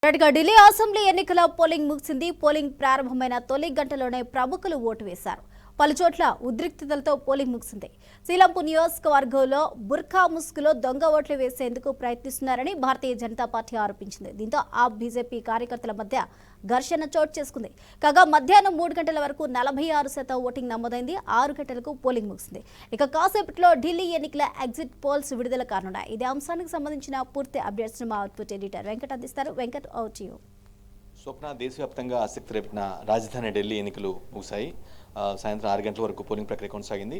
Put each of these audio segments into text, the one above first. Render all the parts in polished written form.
Delhi assembly ఎన్నికల polling ముగిసింది. Polling ప్రారంభమైన తొలి గంటలోనే ప్రముఖులు ఓటు వేశారు. పలుచోట్ల ఉద్రిక్తతలతో పోలింగ్ ముగిసింది. శ్రీలంపూర్ నియోజకవర్గంలో బుర్ఖా ముసుగులో దొంగ ఓట్లు వేసేందుకు ప్రయత్నిస్తున్నారని భారతీయ జనతా పార్టీ ఆరోపించింది. దీంతో ఆ బీజేపీ కార్యకర్తల మధ్య ఘర్షణ చోటు చేసుకుంది. కాగా మధ్యాహ్నం 3 గంటల వరకు 46% ఓటింగ్ నమోదైంది. 6 గంటలకు పోలింగ్ ముగిసింది. ఇక కాసేపట్లో ఢిల్లీ ఎన్నికల ఎగ్జిట్ పోల్స్ విడుదల కానున్నాయి. ఇదే అంశానికి సంబంధించిన పూర్తి అప్డేట్స్ మా అవుట్పుట్ ఎడిటర్ వెంకట్ అందిస్తారు. Venkat, out to you. Swapna, దేశవ్యాప్తంగా ఆసక్తి రేపిన రాజధాని ఢిల్లీ ఎన్నికలు ముగిశాయి. సాయంత్రం 6 గంటల వరకు పోలింగ్ ప్రక్రియ కొనసాగింది.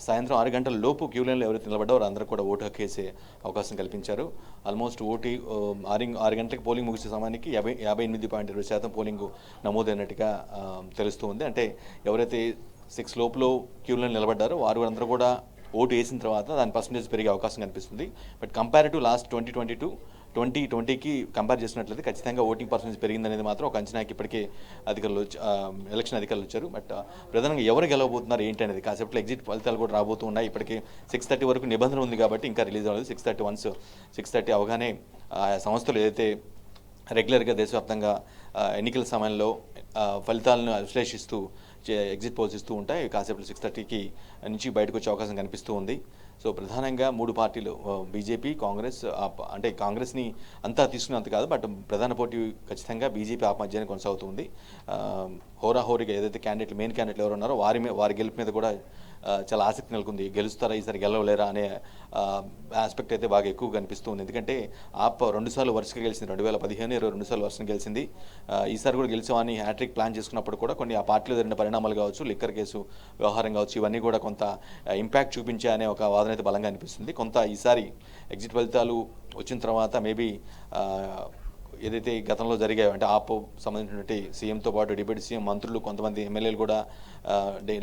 సాయంత్రం 6 గంటల లోపు క్యూ లైన్లో ఎవరైతే నిలబడ్డారో అందరూ కూడా ఓటు హక్కు వేసే అవకాశం కల్పించారు. ఆల్మోస్ట్ 6 గంటలకు పోలింగ్ ముగిసే సమయానికి 58.2% పోలింగ్ నమోదైనట్టుగా తెలుస్తూ ఉంది. అంటే ఎవరైతే 6 లోపులో క్యూ లైన్ నిలబడ్డారో వారు అందరూ కూడా ఓటు వేసిన తర్వాత దాని పర్సంటేజ్ పెరిగే అవకాశం కనిపిస్తుంది. బట్ కంపేర్ టు లాస్ట్ 2020కి కంపేర్ చేసినట్లయితే ఖచ్చితంగా ఓటింగ్ పర్సెంటేజ్ పెరిగిందనేది మాత్రం ఒక అంచనాకి ఇప్పటికే ఎలక్షన్ అధికారులు వచ్చారు. బట్ ప్రధానంగా ఎవరు గెలవబోతున్నారు ఏంటి అనేది కాసేపట్లో ఎగ్జిట్ ఫలితాలు కూడా రాబోతున్నాయి. ఇప్పటికే 6:30 వరకు నిబంధన ఉంది కాబట్టి ఇంకా రిలీజ్ అవ్వలేదు. 6:30 అవగానే సంస్థలు ఏదైతే రెగ్యులర్గా దేశవ్యాప్తంగా ఎన్నికల సమయంలో ఫలితాలను విశ్లేషిస్తూ ఎగ్జిట్ పోల్స్ ఇస్తూ ఉంటాయి. కాసేపు 6:30కి నుంచి బయటకు వచ్చే అవకాశం కనిపిస్తూ ఉంది. సో ప్రధానంగా 3 పార్టీలు బీజేపీ, కాంగ్రెస్, అంటే కాంగ్రెస్ని అంతా తీసుకున్నంత కాదు, బట్ ప్రధాన పోటీ ఖచ్చితంగా బీజేపీ ఆప్ మధ్యాహ్నం కొనసాగుతుంది. హోరాహోరీగా ఏదైతే మెయిన్ క్యాండిడేట్లు ఎవరు ఉన్నారో వారి గెలుపు మీద కూడా చాలా ఆసక్తి నెలకొంది. గెలుస్తారా ఈసారి గెలవలేరా అనే ఆస్పెక్ట్ అయితే బాగా ఎక్కువ కనిపిస్తుంది. ఎందుకంటే ఆప్ 2 సార్లు వరుసగా గెలిచింది. 2015, 22 సార్లు వరుసగా గెలిచింది. ఈసారి కూడా గెలిచామని హ్యాట్రిక్ ప్లాన్ చేసుకున్నప్పుడు కూడా కొన్ని ఆ పార్టీలో జరిగిన పరిణామాలు కావచ్చు, లిక్కర్ కేసు వ్యవహారం కావచ్చు, ఇవన్నీ కూడా కొంత ఇంపాక్ట్ చూపించాయనే ఒక వాదన అయితే బలంగా అనిపిస్తుంది. కొంత ఈసారి ఎగ్జిట్ ఫలితాలు వచ్చిన తర్వాత మేబీ ఏదైతే గతంలో జరిగాయో, అంటే ఆప్ సంబంధించినటువంటి సీఎంతో పాటు డిప్యూటీ సీఎం, మంత్రులు, కొంతమంది ఎమ్మెల్యేలు కూడా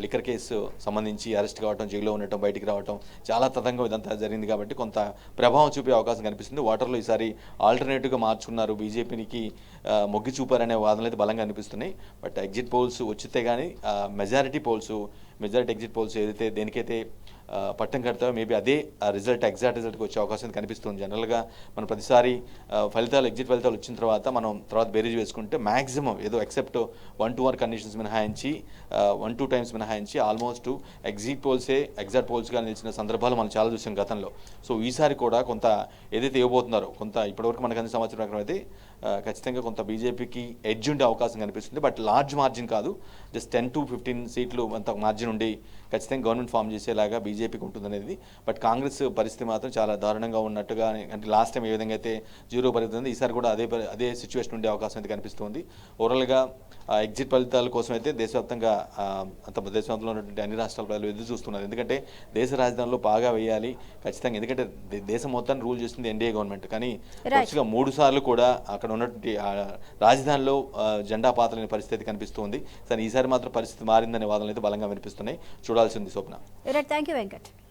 లిక్కర్ కేసు సంబంధించి అరెస్ట్ కావడం, జైల్లో ఉండటం, బయటికి రావటం, చాలా తతంగం ఇదంతా జరిగింది. కాబట్టి కొంత ప్రభావం చూపే అవకాశం కనిపిస్తుంది. ఓటర్లు ఈసారి ఆల్టర్నేటివ్గా మార్చుకున్నారు, బీజేపీకి మొగ్గి చూపారనే వాదనలు అయితే బలంగా అనిపిస్తున్నాయి. బట్ ఎగ్జిట్ పోల్స్ వచ్చితే కానీ మెజారిటీ ఎగ్జిట్ పోల్స్ ఏదైతే దేనికైతే పట్టం కడతాయో మేబీ అదే ఎగ్జాక్ట్ రిజల్ట్కి వచ్చే అవకాశం కనిపిస్తుంది. జనరల్గా మనం ప్రతిసారి ఎగ్జిట్ ఫలితాలు వచ్చిన తర్వాత మనం బేరీజ్ వేసుకుంటే మ్యాక్సిమం ఏదో ఎక్సెప్ట్ 1-2 కండిషన్స్ మినహాయించి 1-2 టైమ్స్ మినహాయించి ఆల్మోస్ట్ ఎగ్జాక్ట్ పోల్స్గా నిలిచిన సందర్భాలు మనం చాలా చూసాం గతంలో. సో ఈసారి కూడా కొంత ఏదైతే ఇవ్వబోతున్నారో కొంత ఇప్పటివరకు మనకు అందిన సమాచారం ప్రకారం అయితే ఖచ్చితంగా కొంత బీజేపీకి ఎడ్జ్ ఉండే అవకాశం కనిపిస్తుంది. బట్ లార్జ్ మార్జిన్ కాదు, జస్ట్ 10-15 సీట్లు అంత మార్జిన్ ఉండి ఖచ్చితంగా గవర్నమెంట్ ఫామ్ చేసేలాగా బీజేపీకి ఉంటుందనేది. బట్ కాంగ్రెస్ పరిస్థితి మాత్రం చాలా దారుణంగా ఉన్నట్టుగా, అంటే లాస్ట్ టైం ఏ విధంగా అయితే 0 పరిస్థితి ఈసారి కూడా అదే సిచ్యువేషన్ ఉండే అవకాశం అయితే కనిపిస్తుంది. ఓవరాల్గా ఎగ్జిట్ ఫలితాల కోసం అయితే దేశవ్యాప్తంగా ఉన్నటువంటి అన్ని రాష్ట్రాల ప్రజలు ఎదురు చూస్తున్నారు. ఎందుకంటే దేశ రాజధానిలో బాగా వేయాలి ఖచ్చితంగా. ఎందుకంటే దేశం మొత్తాన్ని రూల్ చేస్తుంది ఎన్డీఏ గవర్నమెంట్. కానీ వరుసగా 3 సార్లు కూడా అక్కడ ఉన్నటువంటి రాజధానిలో జెండా పాతలేని పరిస్థితి కనిపిస్తుంది. సరే ఈసారి మాత్రం పరిస్థితి మారిందనే వాదనలు అయితే బలంగా వినిపిస్తున్నాయి. చూడాల్సింది స్వప్న. Thank you Venkat.